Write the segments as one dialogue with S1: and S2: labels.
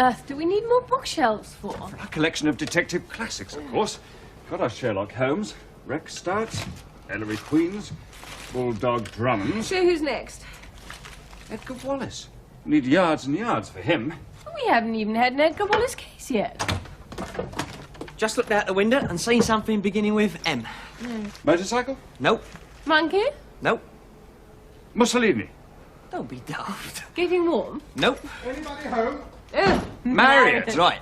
S1: earth do we need more bookshelves for?
S2: For our collection of detective classics, of course. Got our Sherlock Holmes, Rex Starts, Ellery Queens, Bulldog Drummonds.
S1: So who's next?
S2: Edgar Wallace. Need yards and yards for him.
S1: We haven't even had an Edgar Wallace case yet.
S3: Just looked out the window and seen something beginning with M.
S2: Motorcycle?
S3: Nope.
S1: Monkey?
S3: Nope.
S2: Mussolini.
S3: Don't be daft.
S1: Getting warm?
S3: Nope.
S4: Anybody home?
S2: Marriott.
S3: Right.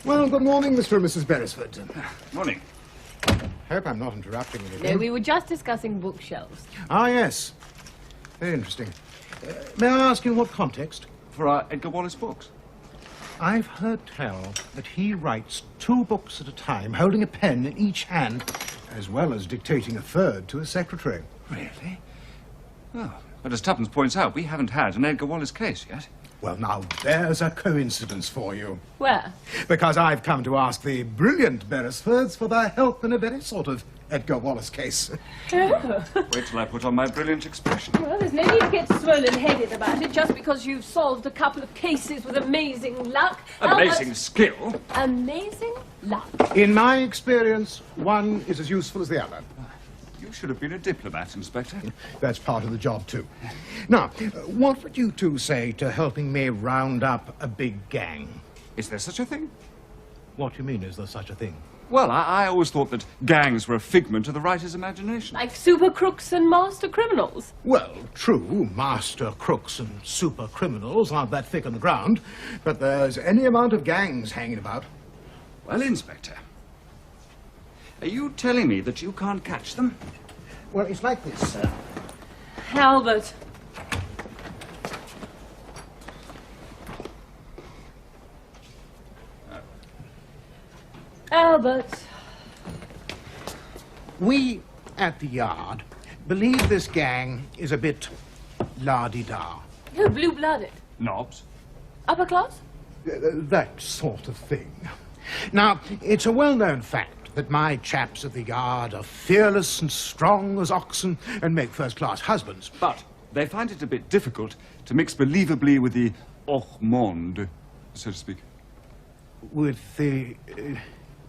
S4: Well, good morning, Mr. and Mrs. Beresford.
S2: Morning.
S4: Hope I'm not interrupting anything.
S1: No, we were just discussing bookshelves.
S4: Ah, yes. Very interesting. May I ask in what context?
S2: For our Edgar Wallace books.
S4: I've heard tell that he writes 2 books at a time, holding a pen in each hand, as well as dictating a third to a secretary.
S2: Really? Oh, but as Tuppence points out, we haven't had an Edgar Wallace case yet.
S4: Well, now, there's a coincidence for you.
S1: Where?
S4: Because I've come to ask the brilliant Beresfords for their help in a very sort of Edgar Wallace case.
S1: Oh.
S2: Wait till I put on my brilliant expression.
S1: Well, there's no need to get swollen-headed about it just because you've solved a couple of cases with amazing luck.
S2: Amazing skill.
S1: Amazing luck.
S4: In my experience, one is as useful as the other.
S2: You should have been a diplomat, Inspector.
S4: That's part of the job, too. Now, what would you two say to helping me round up a big gang?
S2: Is there such a thing?
S4: What do you mean, is there such a thing?
S2: Well, I always thought that gangs were a figment of the writer's imagination.
S1: Like super crooks and master criminals.
S4: Well, true, master crooks and super criminals aren't that thick on the ground, but there's any amount of gangs hanging about.
S2: Well, Inspector, are you telling me that you can't catch them?
S4: Well, it's like this, sir.
S1: Albert. Albert.
S4: We, at the Yard, believe this gang is a bit la-di-da.
S1: Who blue-blooded?
S2: Knobs.
S1: Upper class?
S4: That sort of thing. Now, it's a well-known fact that my chaps at the Yard are fearless and strong as oxen and make first-class husbands.
S2: But they find it a bit difficult to mix believably with the hors monde, so to speak.
S4: With the...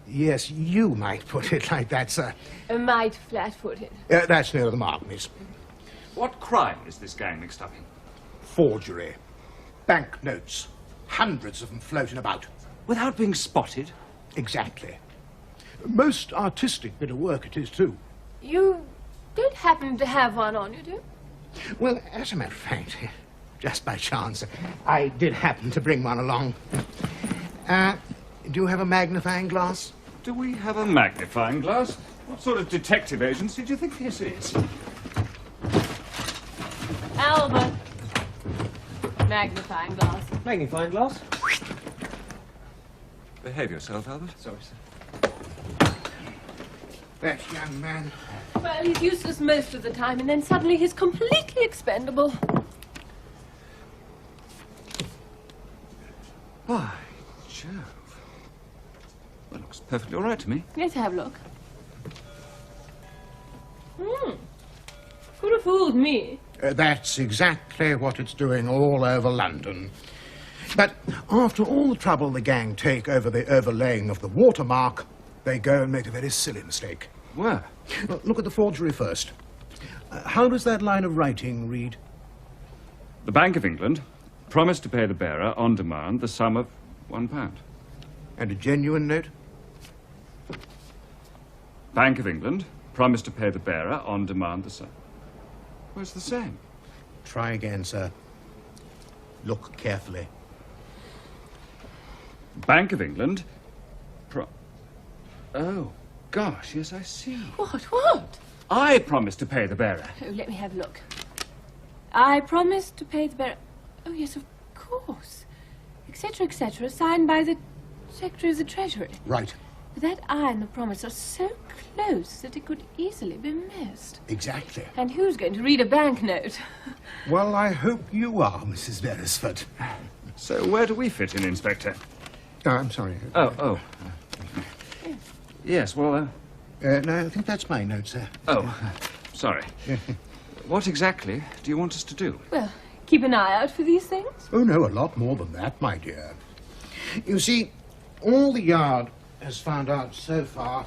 S4: yes, you might put it like that, sir.
S1: Might flat-footed.
S4: That's near the mark, miss.
S2: What crime is this gang mixed up in?
S4: Forgery. Banknotes. Hundreds of them floating about.
S2: Without being spotted?
S4: Exactly. Most artistic bit of work it is, too.
S1: You don't happen to have one on you, do you?
S4: Well, as a matter of fact, just by chance, I did happen to bring one along. Do you have a magnifying glass?
S2: Do we have a magnifying glass? What sort of detective agency do you think this is?
S1: Albert. Magnifying glass.
S3: Magnifying glass?
S2: Behave yourself, Albert.
S3: Sorry, sir.
S4: That young man.
S1: Well, he's useless most of the time, and then suddenly he's completely expendable.
S2: By Jove. Well, looks perfectly all right to me.
S1: Let's have a look. Could have fooled me.
S4: That's exactly what it's doing all over London. But after all the trouble the gang take over the overlaying of the watermark, they go and make a very silly mistake.
S2: Where?
S4: Well, look at the forgery first. How does that line of writing read?
S2: The Bank of England promised to pay the bearer on demand the sum of £1.
S4: And a genuine note?
S2: Bank of England promised to pay the bearer on demand the sum. Well, it's the same.
S4: Try again, sir. Look carefully.
S2: Bank of England Oh, gosh, yes, I see.
S1: What?
S2: I promised to pay the bearer.
S1: Oh, let me have a look. I promised to pay the bearer... Oh, yes, of course. Etc., etc., signed by the Secretary of the Treasury.
S4: Right.
S1: But that I and the promise are so close that it could easily be missed.
S4: Exactly.
S1: And who's going to read a banknote?
S4: Well, I hope you are, Mrs. Beresford.
S2: So where do we fit in, Inspector?
S4: Oh, I'm sorry.
S2: Oh. Yes, well,
S4: No, I think that's my note, sir.
S2: Oh, sorry. What exactly do you want us to do?
S1: Well, Keep an eye out for these things?
S4: Oh, no, a lot more than that, my dear. You see, all the Yard has found out so far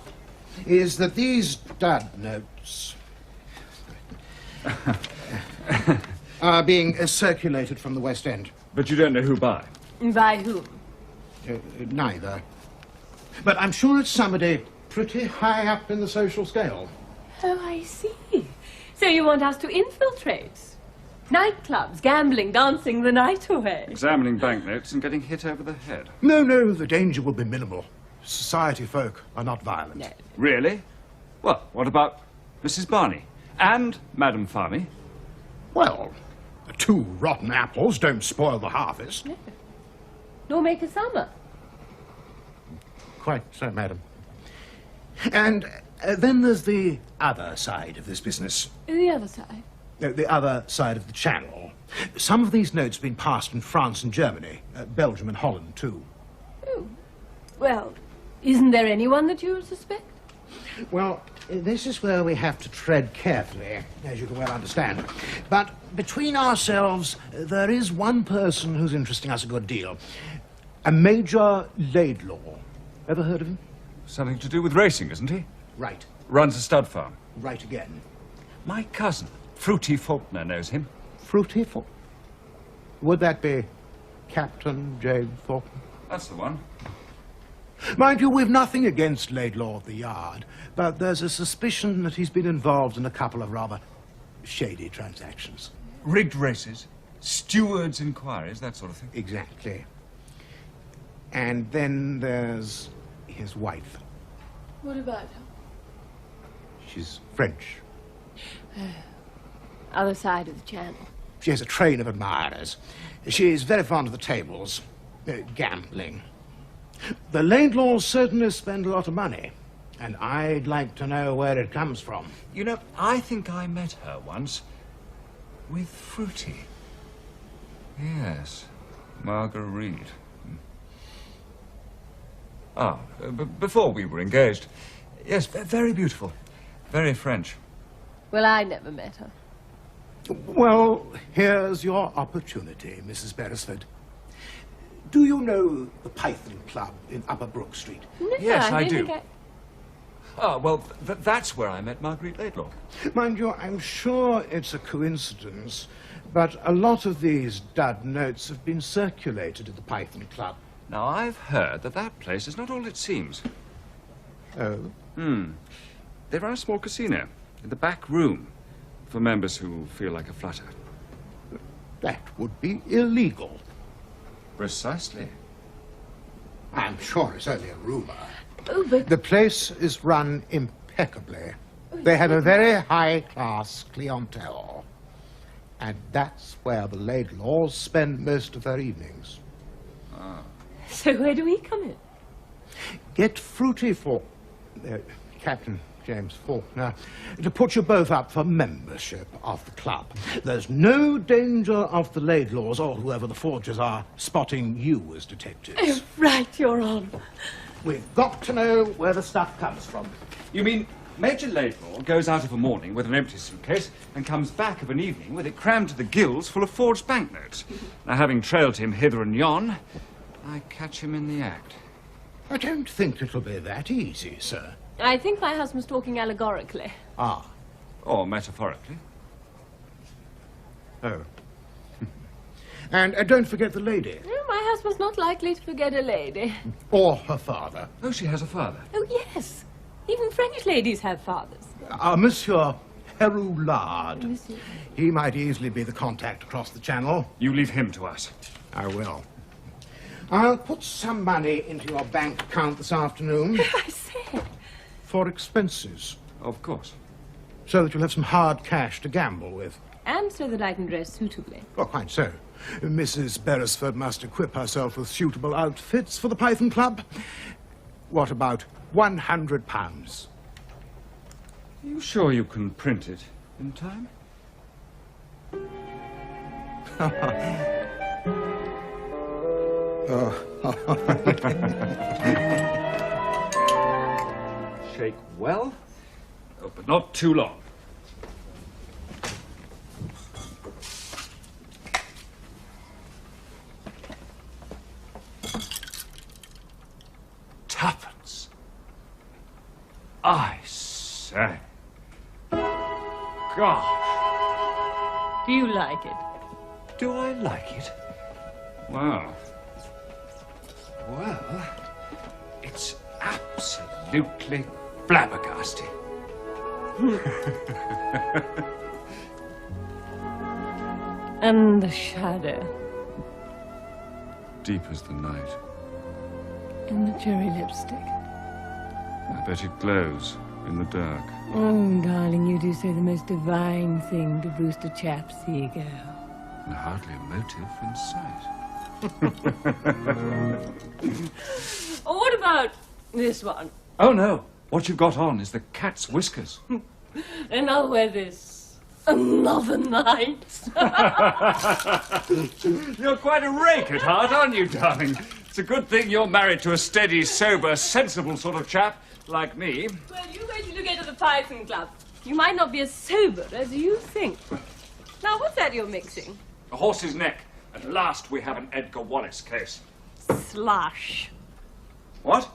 S4: is that these dud notes are being circulated from the West End.
S2: But you don't know who by?
S1: By whom?
S4: Neither. But I'm sure it's somebody pretty high up in the social scale.
S1: Oh, I see. So you want us to infiltrate? Nightclubs, gambling, dancing the night away.
S2: Examining banknotes and getting hit over the head.
S4: No, no, the danger will be minimal. Society folk are not violent.
S1: No.
S2: Really? Well, what about Mrs. Barney? And Madame Farmy?
S4: Well, 2 rotten apples don't spoil the harvest.
S1: No. Nor make a summer.
S4: Quite so, madam. And then there's the other side of this business.
S1: The other side?
S4: The other side of the channel. Some of these notes have been passed in France and Germany, Belgium and Holland, too.
S1: Oh. Well, isn't there anyone that you suspect?
S4: Well, this is where we have to tread carefully, as you can well understand. But between ourselves, there is one person who's interesting us a good deal. A Major Laidlaw. Ever heard of him?
S2: Something to do with racing, isn't he?
S4: Right.
S2: Runs a stud farm.
S4: Right again.
S2: My cousin, Fruity Faulkner, knows him.
S4: Fruity Faulkner? Would that be Captain James Faulkner?
S2: That's the one.
S4: Mind you, we've nothing against Laidlaw of the Yard, but there's a suspicion that he's been involved in a couple of rather shady transactions.
S2: Rigged races, stewards' inquiries, that sort of thing.
S4: Exactly. And then there's his wife.
S1: What about her?
S4: She's French.
S1: Other side of the channel.
S4: She has a train of admirers. She's very fond of the tables, gambling. The Laidlaws certainly spend a lot of money, and I'd like to know where it comes from.
S2: You know, I think I met her once with Fruity. Yes, Marguerite. Ah, before we were engaged. Yes, very beautiful. Very French.
S1: Well, I never met her.
S4: Well, here's your opportunity, Mrs. Beresford. Do you know the Python Club in Upper Brook Street?
S1: No,
S2: Yes, I
S1: don't
S2: do.
S1: think
S2: Ah, well, that's where I met Marguerite Laidlaw.
S4: Mind you, I'm sure it's a coincidence, but a lot of these dud notes have been circulated at the Python Club.
S2: Now, I've heard that that place is not all it seems.
S4: Oh?
S2: They run a small casino in the back room for members who feel like a flutter.
S4: That would be illegal.
S2: Precisely.
S4: I'm sure it's only a rumor.
S1: Oh, but
S4: The place is run impeccably. They have a very high-class clientele. And that's where the Laidlaws spend most of their evenings.
S1: so where do we come in?
S4: Get Fruity for Captain James Faulkner to put you both up for membership of the club. There's no danger of the Laidlaws, or whoever the forgers are, spotting you as detectives.
S1: Oh, right, Your Honour.
S4: We've got to know where the stuff comes from.
S2: You mean Major Laidlaw goes out of a morning with an empty suitcase and comes back of an evening with it crammed to the gills full of forged banknotes? Now, having trailed him hither and yon, I catch him in the act.
S4: I don't think it'll be that easy, sir.
S1: I think my husband's talking allegorically.
S4: Ah.
S2: Or metaphorically.
S4: Oh. And don't forget the lady.
S1: Oh, my husband's not likely to forget a lady.
S4: Or her father.
S2: Oh, she has a father.
S1: Oh, yes. Even French ladies have fathers.
S4: Monsieur Heroulard.
S1: Monsieur.
S4: He might easily be the contact across the channel.
S2: You leave him to us.
S4: I will. I'll put some money into your bank account this afternoon
S1: I said.
S4: for expenses,
S2: Of course.
S4: so that you'll have some hard cash to gamble with.
S1: And so that I can dress suitably.
S4: Oh, quite so. Mrs. Beresford must equip herself with suitable outfits for the Python Club. What about £100?
S2: Are you sure you can print it in time? Shake well, but not too long. I say. Gosh.
S1: Do you like it?
S2: Do I like it? Well, it's absolutely flabbergasting.
S1: And the shadow.
S2: Deep as the night.
S1: And the cherry lipstick.
S2: I bet it glows in the dark.
S1: Oh, darling, you do say the most divine thing to boost a chap's ego.
S2: And hardly a motive in sight.
S1: Oh, what about this one?
S2: Oh, no. What you've got on is the cat's whiskers.
S1: And I'll wear this another night.
S2: You're quite a rake at heart, aren't you, darling? It's a good thing you're married to a steady, sober, sensible sort of chap like me.
S1: Well, you wait till you get to the Python Club. You might not be as sober as you think. Now, what's that you're mixing?
S2: A horse's neck. At last we have an Edgar Wallace case.
S1: Slush.
S2: What?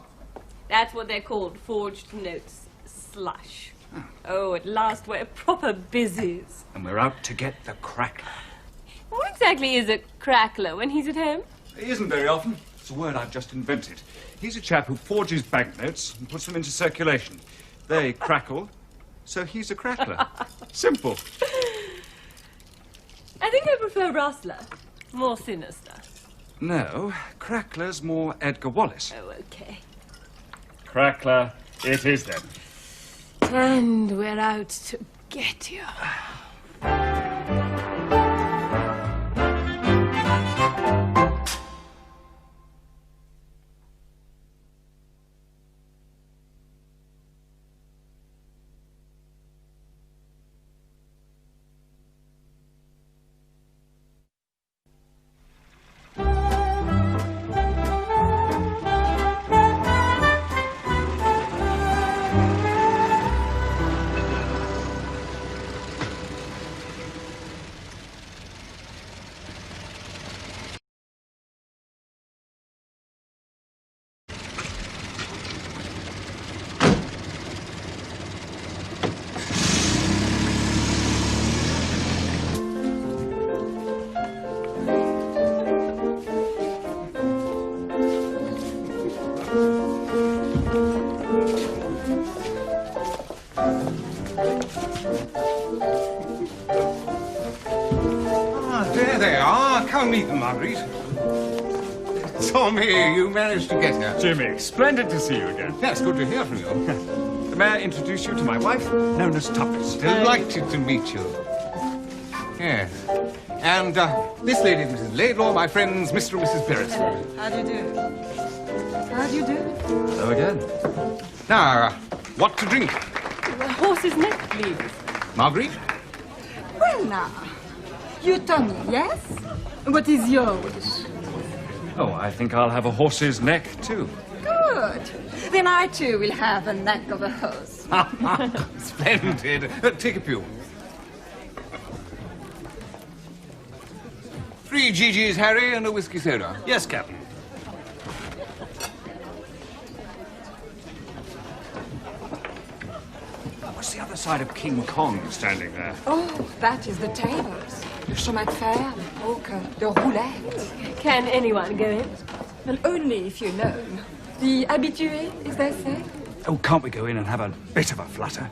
S1: That's what they're called, forged notes. Slush. Oh, at last we're proper busies.
S2: And we're out to get the crackler.
S1: What exactly is a crackler when he's at home?
S2: He isn't very often. It's a word I've just invented. He's a chap who forges banknotes and puts them into circulation. They crackle, so he's a crackler. Simple.
S1: I think I prefer rustler. More sinister.
S2: No, crackler's more Edgar Wallace.
S1: Oh, okay.
S2: Crackler it is then.
S1: And we're out to get you.
S5: There they are. Come meet them, Marguerite. Tommy, you managed to get her.
S2: Jimmy, splendid to see you again.
S5: Yes, good to hear from you.
S2: May I introduce you to my wife, known as Tuppence?
S5: Delighted to meet you. Yes. And this lady is Mrs. Laidlaw, my friends, Mr. and Mrs. Beresford.
S6: How do you do? How do you do?
S2: Hello again.
S5: Now, what to drink?
S1: A horse's neck, please.
S5: Marguerite?
S6: Well, now. You tell me, yes? What is your wish?
S2: Oh, I think I'll have a horse's neck, too.
S6: Good. Then I, too, will have a neck of a horse.
S5: Splendid. Take a pew. 3 GGs, Harry, and a whiskey soda.
S3: Yes, Captain.
S2: What's the other side of King Kong standing there?
S6: Oh, that is the tables. Le chemin de fer, le poker, the roulette.
S1: Can anyone go in?
S6: Well, only if you know. The habitué, as they say.
S2: Oh, can't we go in and have a bit of a flutter?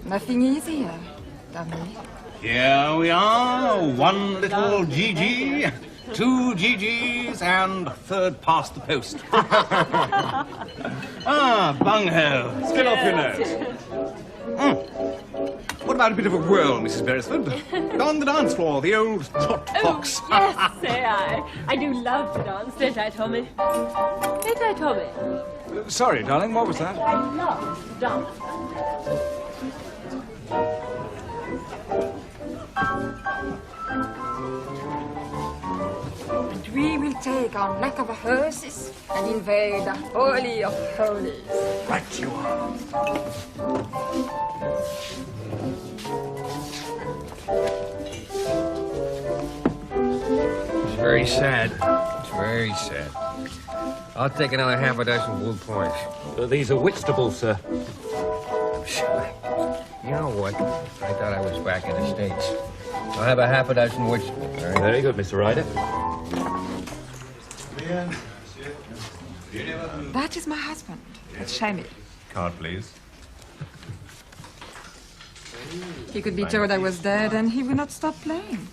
S6: Nothing easier, dummy.
S5: Here we are. 1 little GG, 2 GGs, and 3rd past the post. Bunghole.
S2: Get off your nose.
S5: What about a bit of a whirl, Mrs. Beresford? On the dance floor, the old trot fox.
S1: Oh, yes, say I. I do love to dance, don't I, Tommy? Don't I, Tommy?
S2: Sorry, darling, what was that?
S1: I love to dance.
S6: And we will take our neck of horses and invade the Holy of Holies.
S2: Right you are.
S7: It's very sad. It's very sad. I'll take another half a dozen blue points.
S3: These are Whitstables, sir.
S7: You know what? I thought I was back in the States. I'll have a half a dozen whiskey. All right?
S2: Very good, Mr. Ryder.
S6: That is my husband. It's Jamie.
S7: Card, please.
S6: He could be told I was dead and he would not stop playing.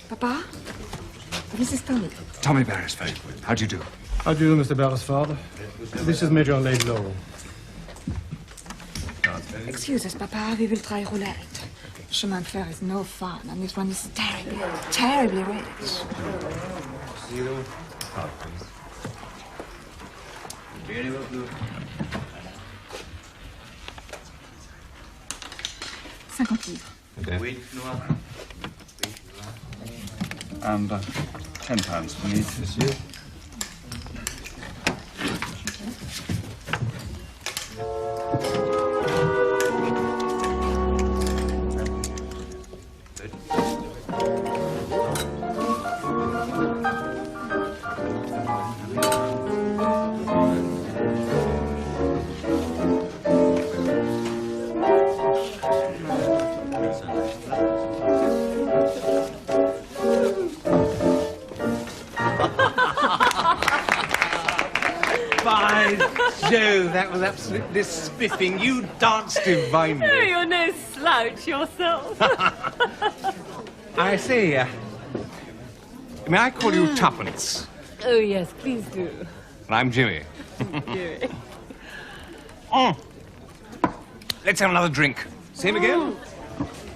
S6: Papa, this is Tommy.
S2: Tommy Beresford. How do you do?
S8: How do you do, Mr. Bella's father? This is Major and Lady Laurel.
S6: Excuse us, Papa, we will try roulette. Chemin de fer is no fun, and this one is terribly, terribly rich. $50.
S7: Okay.
S2: And £10 for me, monsieur.
S5: By Jove, that was absolutely spiffing. You danced divinely.
S1: Oh, you're no slouch yourself.
S5: I say, may I call you Tuppence?
S1: Oh, yes, please do.
S5: I'm Jimmy.
S1: Dearie.
S5: Let's have another drink. Same again?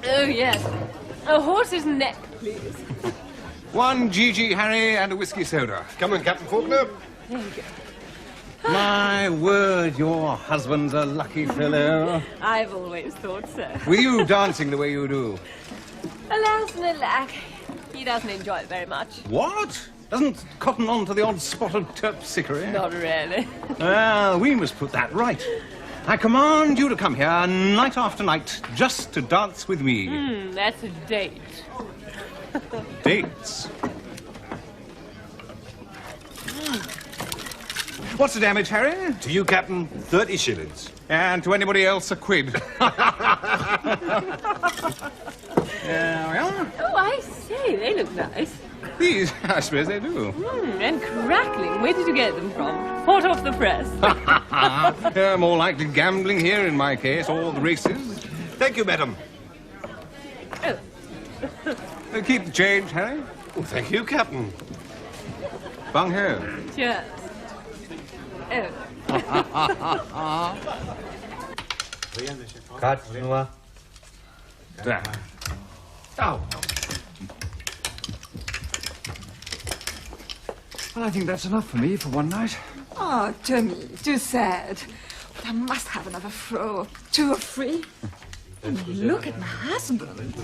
S1: Oh, yes. A horse's neck, please.
S5: One GG Harry and a whiskey soda.
S8: Come on, Captain Faulkner.
S1: There you go.
S5: My word, your husband's a lucky fellow.
S1: I've always thought so.
S5: With you dancing the way you do.
S1: Alas and alack, he doesn't enjoy it very much.
S5: What? Doesn't cotton on to the odd spot of terpsichore?
S1: Not really.
S5: Well, we must put that right. I command you to come here night after night just to dance with me.
S1: That's a date.
S5: Dates. What's the damage, Harry?
S8: To you, Captain, 30 shillings.
S5: And to anybody else, a quid. There we are.
S1: Oh, I say, they look nice.
S5: These, I suppose they do.
S1: And crackling. Where did you get them from? Hot off the press.
S5: More likely gambling here in my case, or the races.
S8: Thank you, madam.
S1: Oh.
S5: Keep the change, Harry.
S8: Oh, thank you, Captain.
S5: Bung ho.
S1: Cheers. Oh.
S7: Card, Noir.
S2: There.
S5: Oh.
S2: Well, I think that's enough for me for one night.
S6: Oh, Tommy, too sad. But I must have another throw, 2 or 3. Look at my husband.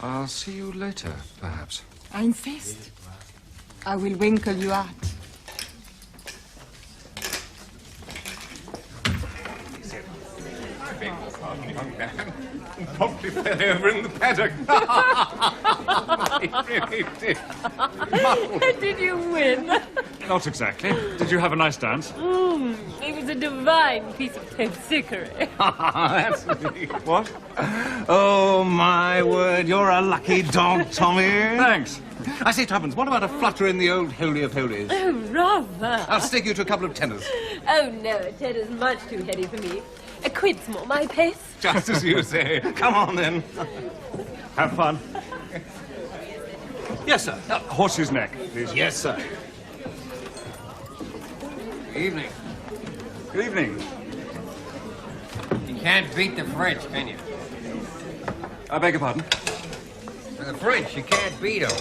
S2: I'll see you later, perhaps.
S6: I insist. I will winkle you out.
S5: Promptly fell over in the paddock. He really did.
S1: Did you win?
S2: Not exactly. Did you have a nice dance?
S1: It was a divine piece of terpsichore.
S5: That's
S2: What?
S5: Oh, my word, you're a lucky dog, Tommy.
S2: Thanks.
S5: I say, Tuppence, what about a flutter in the old Holy of Holies?
S1: Oh, rather.
S5: I'll stake you to a couple of tenors.
S1: Oh, no, a tenner's much too heady for me. A quid's more my pace.
S5: Just as you say. Come on, then.
S2: Have fun.
S8: Yes, sir.
S2: Horse's neck, please.
S8: Yes, sir.
S7: Evening.
S2: Good evening.
S7: You can't beat the French, can you?
S2: I beg your pardon?
S7: The French, you can't beat them.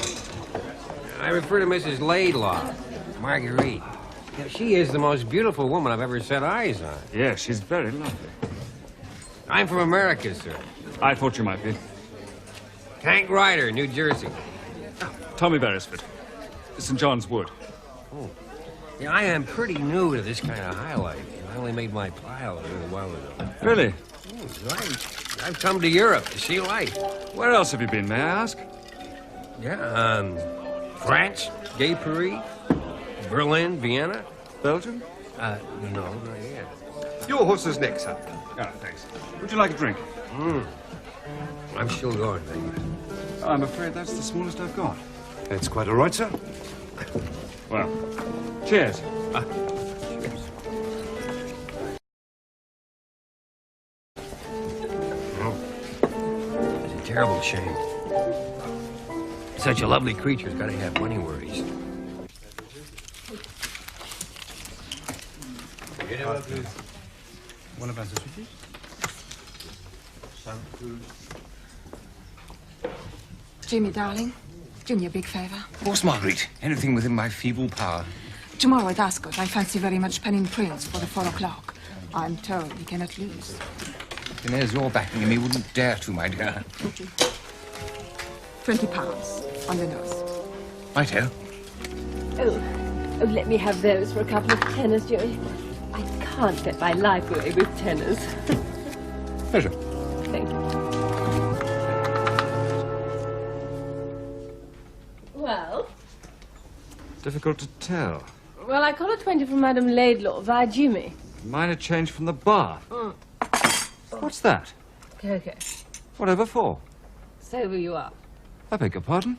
S7: I refer to Mrs. Laidlaw, Marguerite. You know, she is the most beautiful woman I've ever set eyes on.
S2: Yes, she's very lovely.
S7: I'm from America, sir.
S2: I thought you might be.
S7: Tank Rider, New Jersey.
S2: Tommy Beresford. St. John's Wood.
S7: Yeah, I am pretty new to this kind of high life. I only made my pile a little while ago.
S2: Really?
S7: I've come to Europe to see life.
S2: Where else have you been, may I ask?
S7: Yeah, France, Gay Paris, Berlin, Vienna.
S2: Belgium?
S7: No, not yet.
S2: Your horse's neck, sir. Ah, thanks. Would you like a drink?
S7: I'm still going, baby.
S2: I'm afraid that's the smallest I've got.
S9: That's quite all right, sir.
S2: Well, cheers.
S7: It's a terrible shame. Such a lovely creature's got to have money worries.
S8: One of us is with you?
S6: Jimmy, darling, do me a big favor.
S5: Of course, Marguerite. Anything within my feeble power.
S6: Tomorrow at Ascot, I fancy very much penning Prince for the 4 o'clock. I'm told he cannot lose.
S5: Then as you're backing him, he wouldn't dare to, my dear.
S6: £20 on the nose.
S5: Righto.
S10: Oh, let me have those for a couple of tenors, Joey. I can't get my life away with tenors.
S5: Pleasure.
S10: Thank you. Well?
S2: Difficult to tell.
S10: Well, I call a 20 from Madame Laidlaw via Jimmy.
S2: Minor change from the bar. What's that?
S10: Okay.
S2: Whatever for?
S10: Sober you up.
S2: I beg your pardon?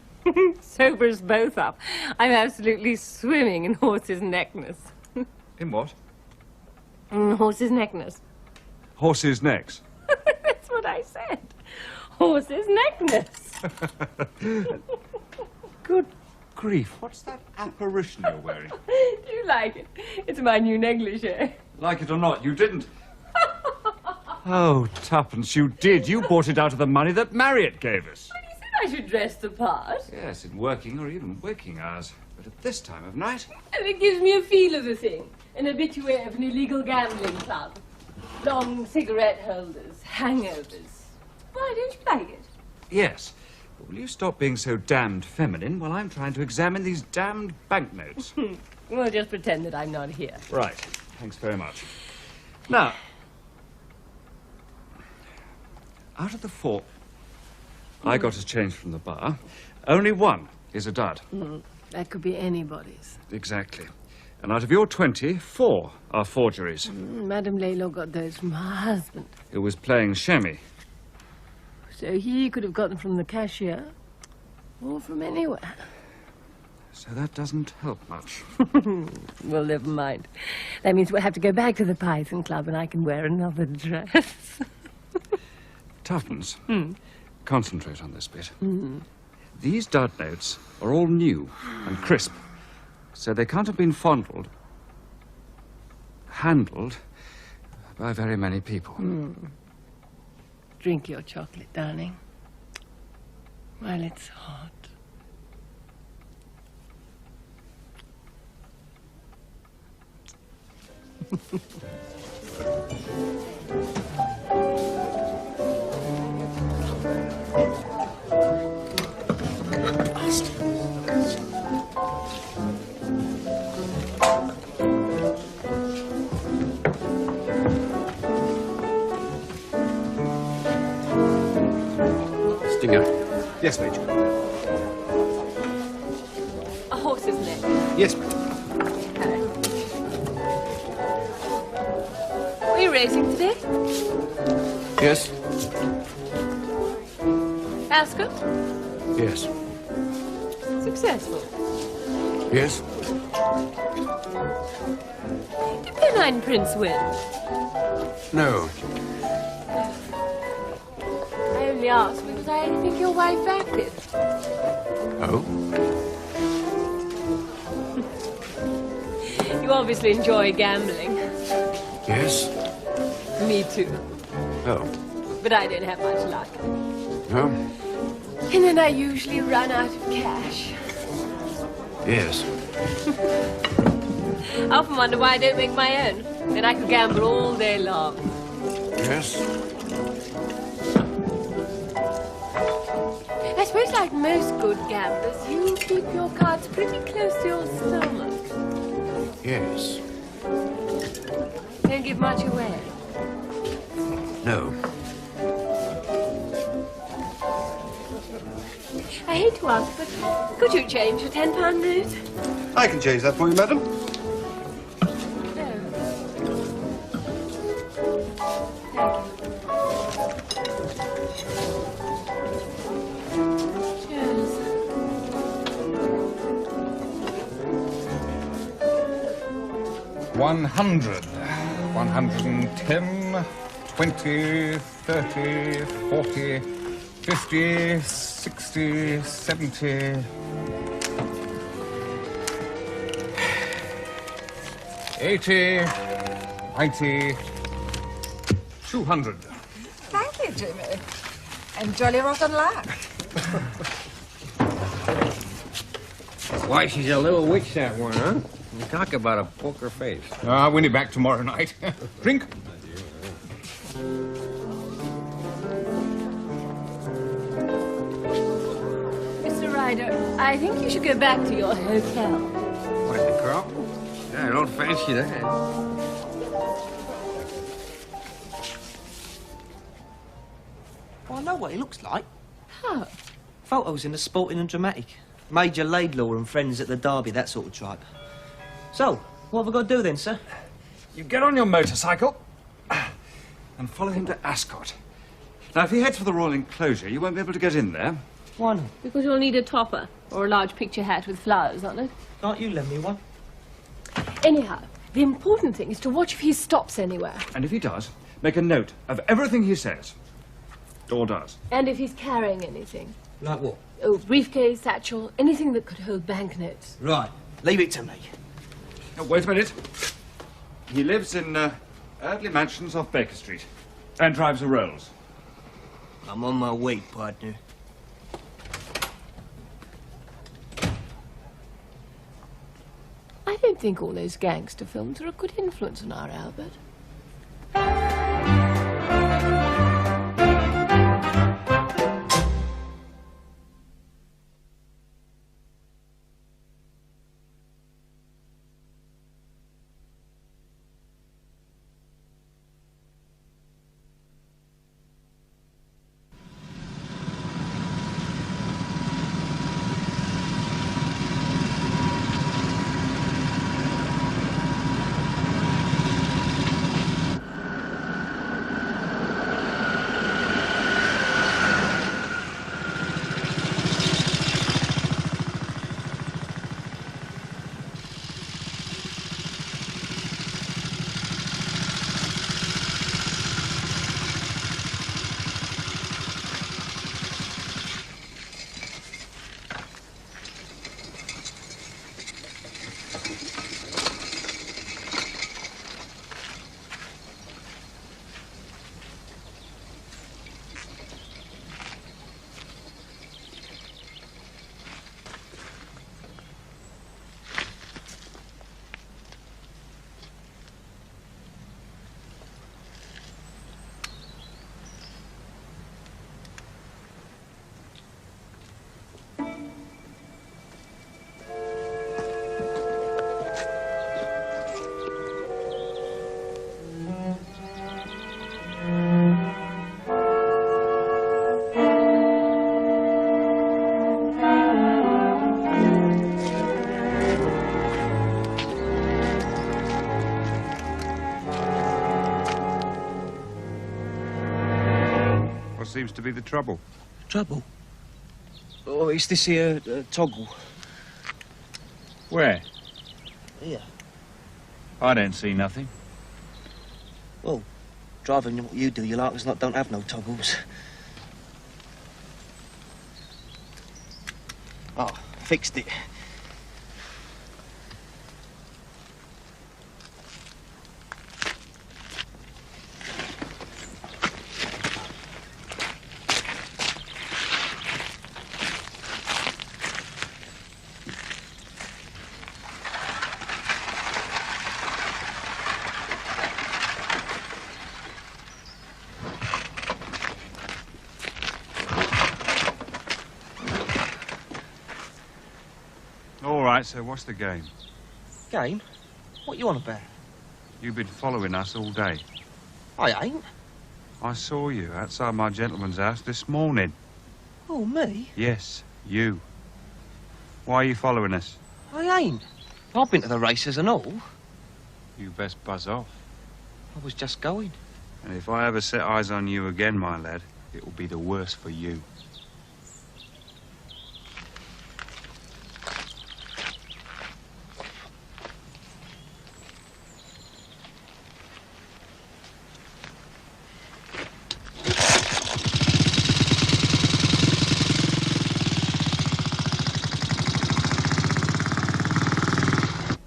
S10: Sober us both up. I'm absolutely swimming in horse's neckness.
S2: In what?
S10: Horse's neckness.
S2: Horses' necks.
S10: That's what I said. Horse's neckness.
S2: Good grief, what's that apparition you're wearing?
S10: Do you like it? It's my new negligee.
S2: Like it or not, you didn't. Oh, tuppence, you did. You bought it out of the money that Marriott gave us.
S10: But you said I should dress the part.
S2: Yes, in working or even waking hours. But at this time of night...
S10: And it gives me a feel of the thing. An habitué of an illegal gambling club. Long cigarette holders, hangovers. Why, don't you like it?
S2: Yes. But will you stop being so damned feminine while I'm trying to examine these damned banknotes?
S10: Well, just pretend that I'm not here.
S2: Right. Thanks very much. Now, out of the 4 I got as change from the bar, only 1 is a dud.
S10: That could be anybody's.
S2: Exactly. And out of your 20, 4 are forgeries.
S10: Madame Laidlaw got those from her husband.
S2: Who was playing chamois.
S10: So he could have gotten from the cashier or from anywhere.
S2: So that doesn't help much.
S10: Well, never mind. That means we'll have to go back to the Python Club and I can wear another dress.
S2: Tuppence, concentrate on this bit. These dud notes are all new and crisp, so they can't have been handled by very many people.
S10: Drink your chocolate, darling, while it's hot.
S5: Stinger.
S9: Yes, Major.
S10: A horse's neck.
S9: Yes, Major.
S10: Are you racing today?
S5: Yes?
S10: Ascot?
S5: Yes.
S10: Successful.
S5: Yes?
S10: Did Pennine Prince win?
S5: No.
S10: I only asked because I think your wife acted.
S5: Oh?
S10: You obviously enjoy gambling.
S5: Yes?
S10: Me too.
S5: Oh.
S10: But I don't have much luck.
S5: No?
S10: And then I usually run out of cash.
S5: Yes.
S10: I often wonder why I don't make my own. Then I could gamble all day long.
S5: Yes?
S10: I suppose like most good gamblers, you keep your cards pretty close to your stomach.
S5: Yes.
S10: Don't give much away.
S7: No.
S10: I hate to ask, but could you change a £10 note?
S9: I can change that for you, madam.
S1: Cheers.
S5: $100, 110, 20, 30, 40, 50, 60, 70, 80, 90, 200.
S6: Thank you, Jimmy. And jolly rotten luck.
S7: Why, she's a little witch, that one, huh? You talk about a poker face.
S5: I'll win it back tomorrow night. Drink?
S10: Mr. Ryder, I think you should go back to your hotel.
S7: What, the girl? Yeah, I don't fancy that.
S3: Well, I know what he looks like.
S10: How?
S3: Photos in the Sporting and Dramatic. Major Laidlaw and friends at the Derby, that sort of type. So, what have I got to do then, sir?
S2: You get on your motorcycle and follow him to Ascot. Now, if he heads for the Royal Enclosure, you won't be able to get in there.
S3: Why not?
S10: Because you'll need a topper or a large picture hat with flowers on it.
S3: Can't you lend me one?
S10: Anyhow, the important thing is to watch if he stops anywhere.
S2: And if he does, make a note of everything he says. Or does.
S10: And if he's carrying anything.
S3: Like what?
S10: Oh, briefcase, satchel, anything that could hold banknotes.
S3: Right. Leave it to me.
S2: Now, wait a minute. He lives in Eardley Mansions off Baker Street and drives a Rolls.
S3: I'm on my way, partner.
S10: I don't think all those gangster films are a good influence on our Albert.
S5: Seems to be the trouble.
S3: Trouble? Oh, it's this here toggle.
S5: Where?
S3: Here.
S5: I don't see nothing.
S3: Well, driving what you do, you like as not don't have no toggles. Oh, fixed it.
S5: Right, so what's the game?
S3: Game? What you on about?
S5: You've been following us all day.
S3: I ain't.
S2: I saw you outside my gentleman's house this morning.
S3: Oh, me?
S2: Yes, you. Why are you following us?
S3: I ain't. I've been to the races and all.
S2: You best buzz off.
S3: I was just going.
S2: And if I ever set eyes on you again, my lad, it will be the worse for you.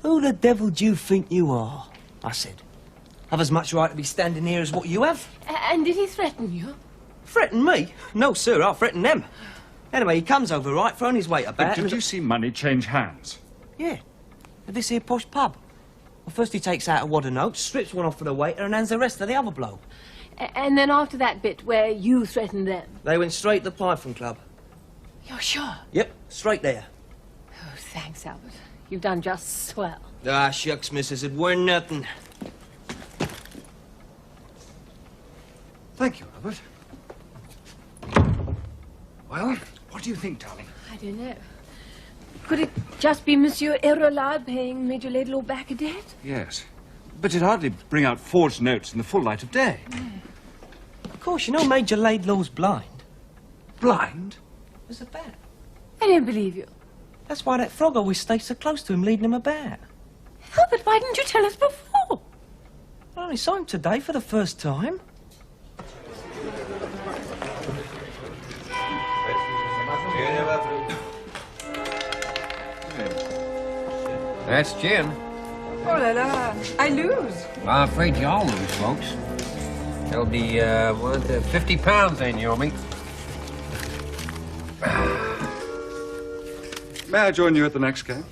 S3: Who the devil do you think you are? I said. Have as much right to be standing here as what you have.
S10: And did he threaten you?
S3: Threaten me? No, sir, I'll threaten them. Anyway, he comes over right, throwing his weight
S2: But
S3: about.
S2: did you see money change hands?
S3: Yeah. At this here posh pub. Well, first he takes out a wad of notes, strips one off for the waiter, and hands the rest to the other bloke.
S10: And then after that bit where you threatened them?
S3: They went straight to the Python Club.
S10: You're sure?
S3: Yep, straight there.
S10: Oh, thanks, Albert. You've done just swell.
S3: Ah, shucks, missus, it weren't nothing.
S2: Thank you, Albert. Well, what do you think, darling?
S10: I don't know. Could it just be Monsieur Erolard paying Major Laidlaw back a debt?
S2: Yes. But it'd hardly bring out forged notes in the full light of day.
S3: Of course, you know Major Laidlaw's blind.
S2: Blind?
S3: There's a bat.
S10: I don't believe you.
S3: That's why that frog always stays so close to him, leading him about.
S10: Albert, why didn't you tell us before?
S3: I only saw him today for the first time.
S7: That's gin.
S6: Oh la la, I lose.
S7: I'm afraid you all lose, folks. There'll be, 50 pounds then, you owe me.
S2: May I join you at the next game?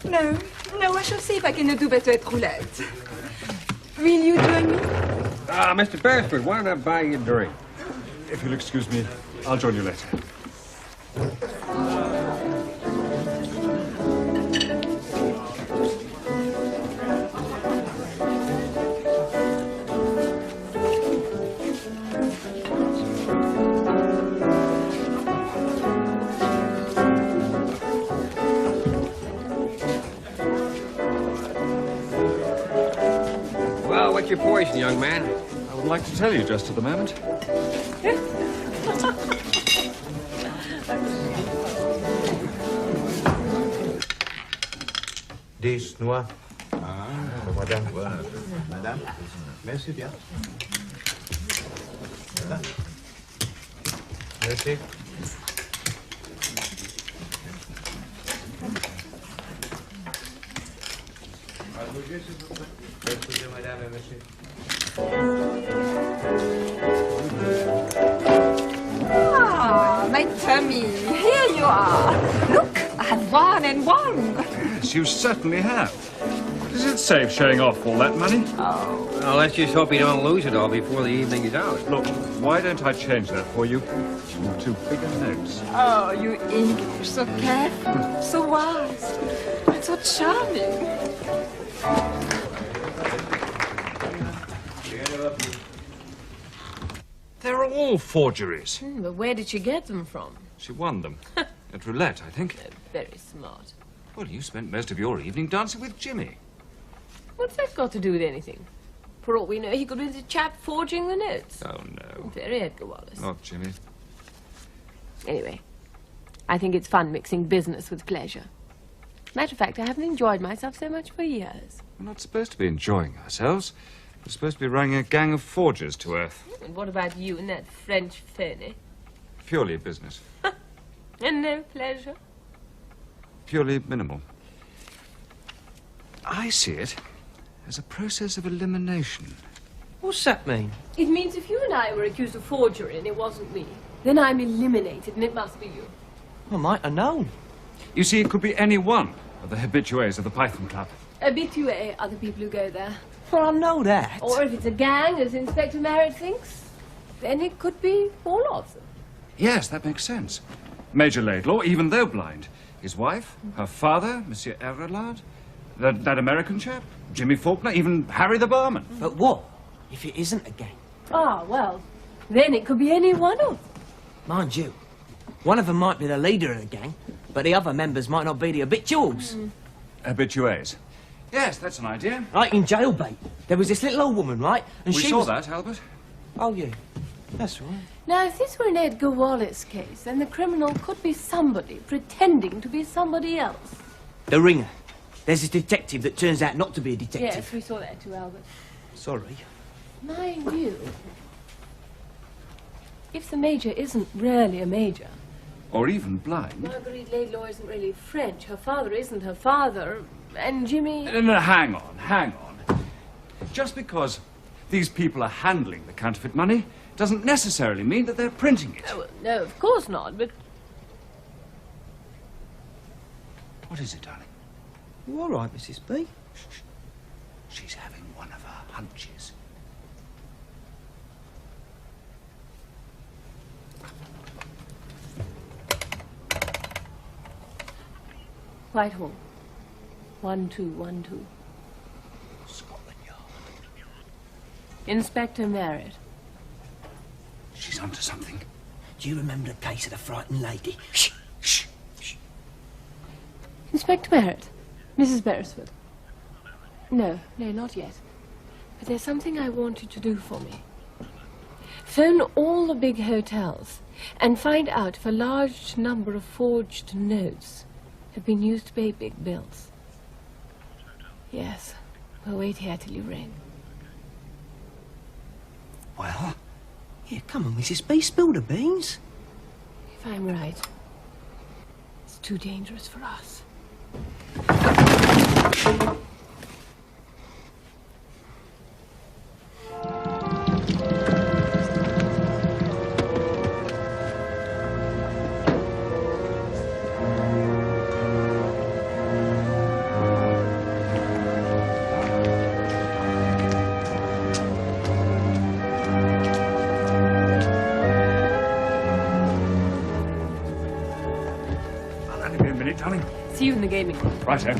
S6: No, I shall see if I can do better at roulette. Will you join me?
S7: Mr. Beresford, why don't I buy you a drink?
S2: If you'll excuse me, I'll join you later.
S7: Well, what's your poison, young man?
S2: I would like to tell you just at the moment.
S4: 10 noix. Ah, madame. Voilà. Madame, merci bien. Voilà. Merci. Excusez, madame et monsieur.
S6: Ah, my tummy. Here you are. Look, I have won and won.
S2: Yes, you certainly have. Is it safe showing off all that money?
S6: Oh.
S7: Well, let's just hope you don't lose it all before the evening is out.
S2: Look, why don't I change that for you? Two bigger notes.
S6: Oh, you English, so careful, so wise, and so charming.
S2: They're all forgeries.
S10: But where did she get them from?
S2: She won them. At roulette, I think.
S10: Very smart.
S2: Well, you spent most of your evening dancing with Jimmy.
S10: What's that got to do with anything? For all we know, he could be the chap forging the notes.
S2: Oh, no.
S10: Very Edgar Wallace.
S2: Not Jimmy.
S10: Anyway, I think it's fun mixing business with pleasure. Matter of fact, I haven't enjoyed myself so much for years.
S2: We're not supposed to be enjoying ourselves. We're supposed to be running a gang of forgers to earth.
S10: And what about you and that French phony?
S2: Purely business.
S10: And no pleasure?
S2: Purely minimal. I see it as a process of elimination.
S3: What's that mean?
S10: It means if you and I were accused of forgery and it wasn't me, then I'm eliminated and it must be you.
S3: I might have known.
S2: You see, it could be any one of the habitués of the Python Club.
S10: Habitués are the people who go there.
S3: Well, I know that.
S10: Or if it's a gang, as Inspector Merritt thinks, then it could be all of them.
S2: Yes, that makes sense. Major Laidlaw, even though blind. His wife, her father, Monsieur Erolard, that American chap, Jimmy Faulkner, even Harry the barman.
S3: But what? If it isn't a gang?
S10: Ah, well, then it could be any one of them.
S3: Mind you, one of them might be the leader of the gang, but the other members might not be the habituals.
S2: Habitués. Yes, that's an idea.
S3: Like in Jailbait, there was this little old woman, right? And
S2: We
S3: she
S2: saw
S3: was...
S2: that, Albert.
S3: Oh, yeah. That's right.
S10: Now, if this were an Edgar Wallace case, then the criminal could be somebody pretending to be somebody else.
S3: The Ringer. There's this detective that turns out not to be a detective.
S10: Yes, we saw that too, Albert.
S3: Sorry.
S10: Mind you, if the Major isn't really a Major...
S2: Or even blind.
S10: Marguerite Laidlaw isn't really French, her father isn't her father, and Jimmy...
S2: No, hang on. Just because these people are handling the counterfeit money doesn't necessarily mean that they're printing it.
S10: Oh, no, of course not, but...
S2: What is it, darling?
S3: You all right, Mrs. B?
S2: She's having one of her hunches.
S10: Whitehall. 1212.
S2: Scotland Yard.
S10: Inspector Merritt.
S2: She's onto something.
S3: Do you remember the case of the frightened lady? Shh, shh, shh.
S10: Inspector Merritt. Mrs. Beresford. No, not yet. But there's something I want you to do for me. Phone all the big hotels and find out if a large number of forged notes have been used to pay big bills. Yes. We'll wait here till you ring.
S3: Well? Here, come on, Mrs. B, spill the beans.
S10: If I'm right, it's too dangerous for us.
S2: Darling.
S10: See you in the gaming room.
S2: Righto.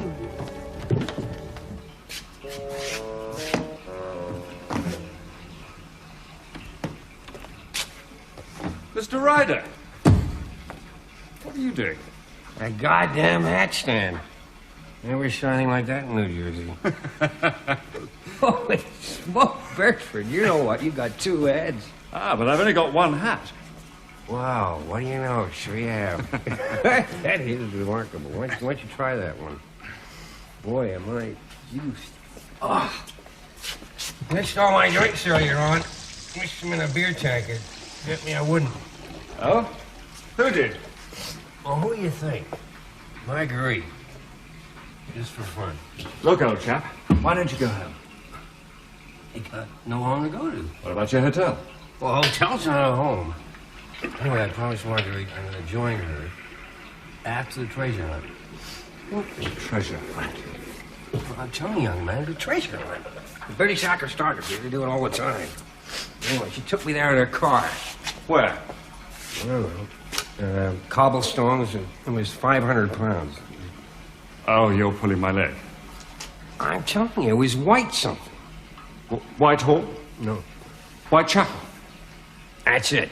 S2: Mr. Ryder. What are you doing?
S7: A goddamn hat stand. Never shining like that in New Jersey. Holy smoke, Bertford. You know what? You got two heads.
S2: Ah, but I've only got one hat.
S7: Wow, what do you know? Sure you have. That is remarkable. Why don't you try that one? Boy, am I juiced. Oh. Mixed all my drinks earlier on. Mixed them in a beer tanker. Bet me I wouldn't.
S2: Oh? Who did?
S7: Well, who do you think? Marguerite. Just for fun.
S2: Look, old chap, why don't you go home?
S7: You got no home to go to.
S2: What about your hotel?
S7: Well, hotel's not a home. Anyway, I promised Marguerite I'm going to join her after the treasure hunt.
S2: What treasure hunt?
S7: Well, I'm telling you, young man, the treasure hunt. The British Acrostographers, they do it all the time. Anyway, she took me there in her car.
S2: Where?
S7: I don't know. Cobblestones, and it was 500 pounds.
S2: Oh, you're pulling my leg.
S7: I'm telling you, it was white something.
S2: Whitehall?
S7: No.
S2: Whitechapel?
S7: That's it.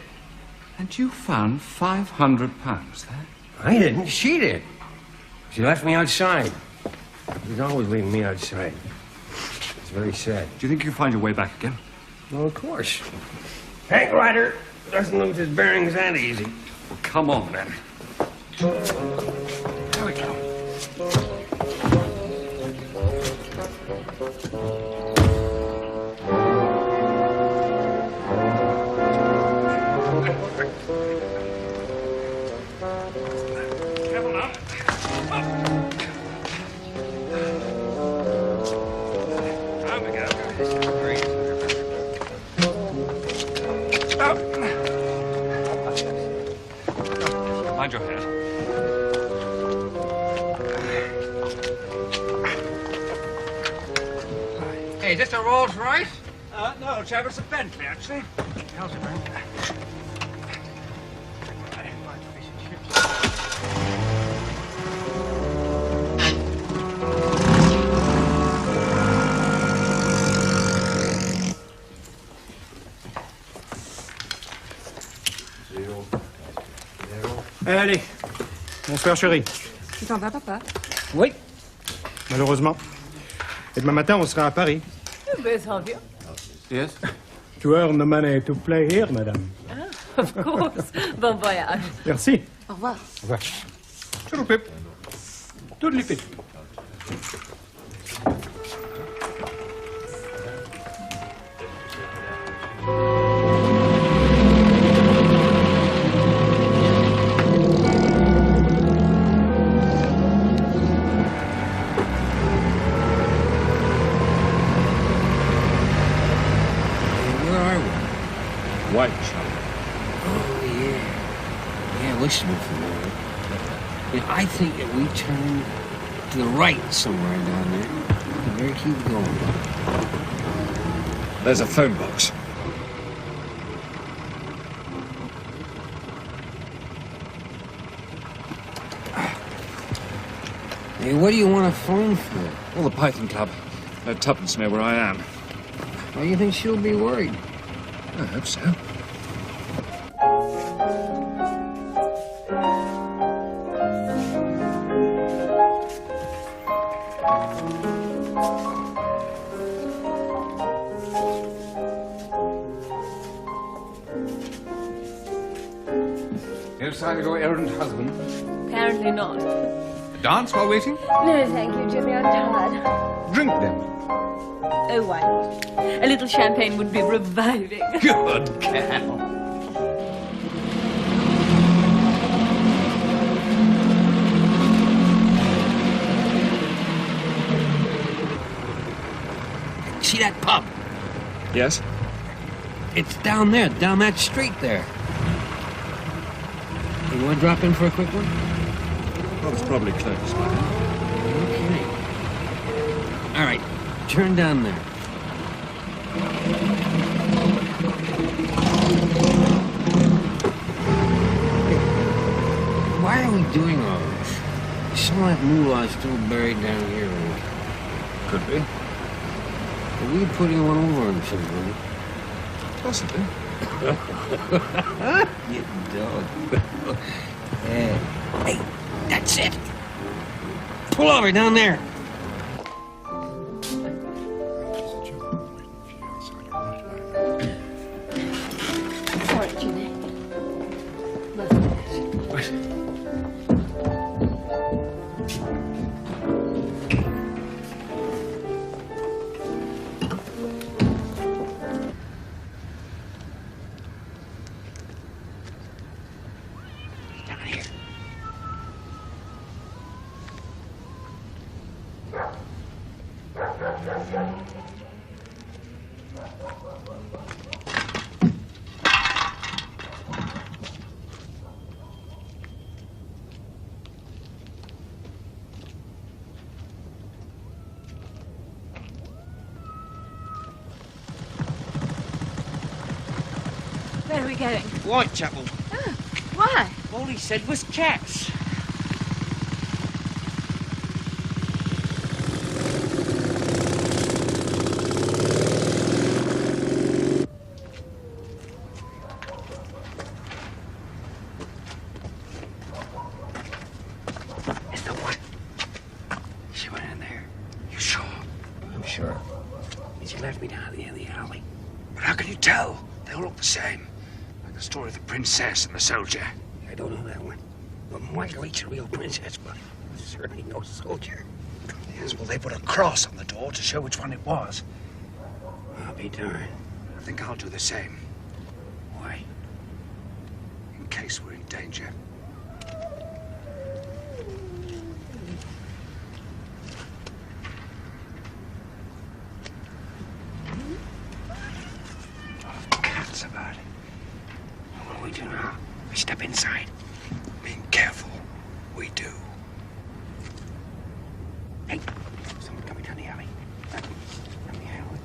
S2: And you found 500 pounds there?
S7: I didn't. She did. She left me outside. She's always leaving me outside. It's very sad.
S2: Do you think you'll find your way back again?
S7: Well, of course. Hank Ryder doesn't lose his bearings that easy.
S2: Well, come on, then. Here we go. Mind your head.
S7: Hey, is this a Rolls Royce?
S2: No, chap, it's a Bentley, actually.
S7: How's it, man?
S8: Allez, bonsoir chérie.
S6: Tu t'en vas, papa?
S8: Oui. Malheureusement. Et demain matin, on sera à Paris.
S1: Ben, tant mieux.
S5: Yes?
S8: To earn the money to play here, madame.
S1: Of course. Bon voyage.
S8: Merci.
S6: Au revoir.
S8: Au revoir.
S5: Toodle pip.
S8: Toodly pip.
S7: Where are we?
S2: Whitechapel.
S7: Oh, yeah. Yeah, looks to be familiar. Yeah, I think that we turn to the right somewhere down there. You better keep going.
S2: There's a phone box.
S7: Hey, what do you want a phone for?
S2: Well, the Python Club. Let Tuppence know where I am.
S7: Why do you think she'll be worried?
S2: I hope so.
S5: No sign of your errant husband?
S1: Apparently not.
S5: A dance while waiting?
S1: No, thank you, Jimmy. I'm tired.
S5: Drink then.
S1: Oh, why not? A little champagne would be reviving.
S5: Good girl.
S7: See that pub?
S2: Yes?
S7: It's down there, down that street there. You want to drop in for a quick one?
S2: Well, it's probably closed by now.
S7: Okay. All right, turn down there. Why are we doing all this? Some of that moolah is still buried down here.
S2: Could be.
S7: Are we putting one over on somebody?
S2: Possibly.
S7: You dog. Yeah. Hey, that's it. Pull over down there.
S1: Sorry, Jimmy.
S7: Down here.
S1: Where are we going?
S7: Whitechapel.
S1: Why?
S7: All he said was cats. It's the one. She went in there. You sure? I'm sure. And she left me down at the end of the alley.
S2: But how can you tell? They all look the same. Like the story of the princess and the soldier.
S7: I don't know that one. But Marguerite's a real princess, but certainly no soldier.
S2: Yes, well, they put a cross on the door to show which one it was.
S7: I'll be darned.
S2: I think I'll do the same.
S7: Why?
S2: In case we're in danger. Cats about it.
S7: What do we do now? We step inside.
S2: Being careful. We do.
S7: Hey, someone coming down the alley. Down the alley.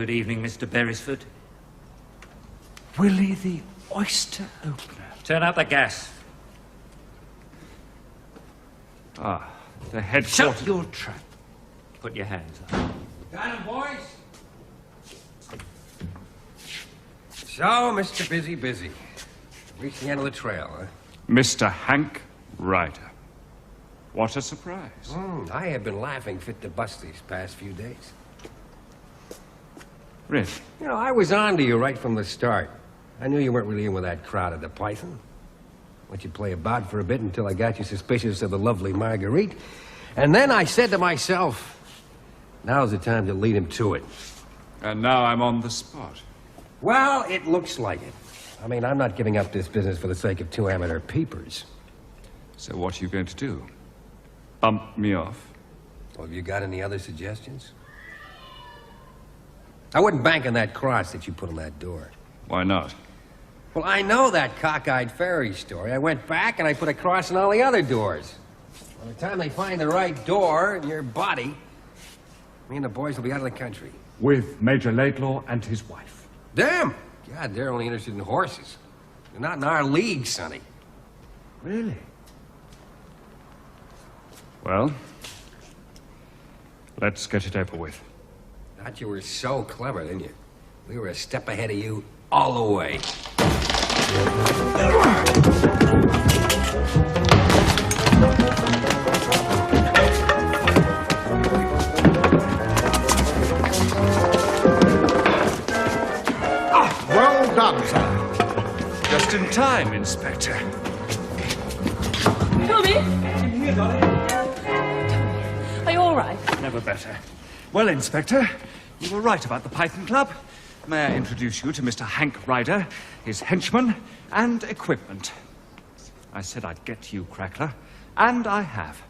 S11: Good evening, Mr. Beresford.
S2: Willie the oyster opener.
S11: Turn out the gas.
S2: Ah, the headquarters.
S11: Shut your trap. Put your hands up.
S7: Got him, boys? So, Mr. Busy. Reached the end of the trail, huh?
S2: Mr. Hank Ryder. What a surprise.
S7: I have been laughing fit to bust these past few days.
S2: Really?
S7: You know, I was on to you right from the start. I knew you weren't really in with that crowd at the Python. Let you play about for a bit until I got you suspicious of the lovely Marguerite. And then I said to myself, now's the time to lead him to it.
S2: And now I'm on the spot.
S7: Well, it looks like it. I mean, I'm not giving up this business for the sake of two amateur peepers.
S2: So what are you going to do? Bump me off?
S7: Well, have you got any other suggestions? I wouldn't bank on that cross that you put on that door.
S2: Why not?
S7: Well, I know that cockeyed fairy story. I went back and I put a cross on all the other doors. By the time they find the right door in your body, me and the boys will be out of the country.
S2: With Major Laidlaw and his wife.
S7: Damn! God, they're only interested in horses. They're not in our league, Sonny.
S2: Really? Well, let's get it over with.
S7: Thought you were so clever, didn't you? We were a step ahead of you all the way.
S4: Well done, sir.
S2: Just in time, Inspector.
S10: Tommy! Are you all right?
S2: Never better. Well, Inspector, you were right about the Python Club. May I introduce you to Mr. Hank Ryder, his henchman, and equipment. I said I'd get you, Crackler, and I have.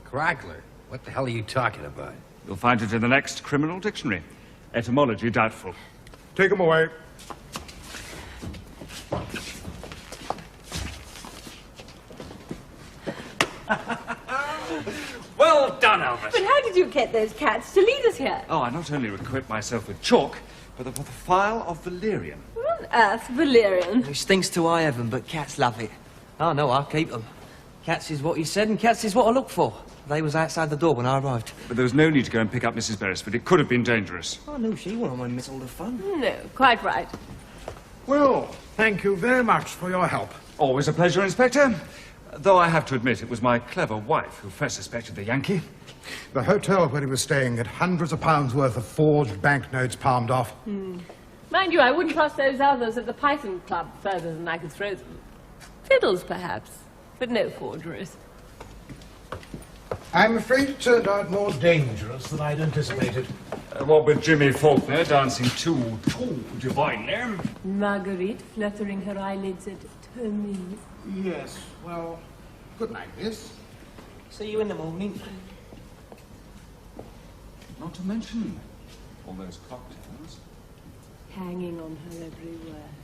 S7: Crackler? What the hell are you talking about?
S2: You'll find it in the next criminal dictionary. Etymology doubtful.
S8: Take him away.
S2: Well done, Albert.
S10: But how did you get those cats to lead us here?
S2: Oh, I not only equipped myself with chalk, but with a file of valerian.
S10: What on earth, Valerian?
S3: It stinks to high heaven, but cats love it. Oh, no, I'll keep them. Cats is what you said, and cats is what I look for. They was outside the door when I arrived.
S2: But there was no need to go and pick up Mrs. Beresford. It could have been dangerous.
S3: I knew she wouldn't want to miss all the fun.
S10: No, quite right.
S4: Well, thank you very much for your help.
S2: Always a pleasure, Inspector. Though I have to admit it was my clever wife who first suspected the Yankee.
S4: The hotel where he was staying had hundreds of pounds worth of forged banknotes palmed off.
S10: Mind you, I wouldn't trust those others at the Python Club further than I could throw them. Fiddles, perhaps, but no forgeries.
S4: I'm afraid it turned out more dangerous than I'd anticipated.
S2: What with Jimmy Faulkner dancing too divinely.
S10: Marguerite fluttering her eyelids at Tommy.
S4: Yes, well, good night, miss.
S3: See you in the morning.
S2: Not to mention all those cocktails.
S10: Hanging on her every word.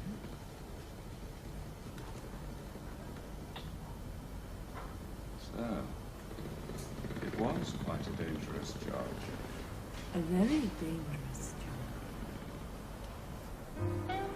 S2: So, it was quite a dangerous job.
S10: A very dangerous job.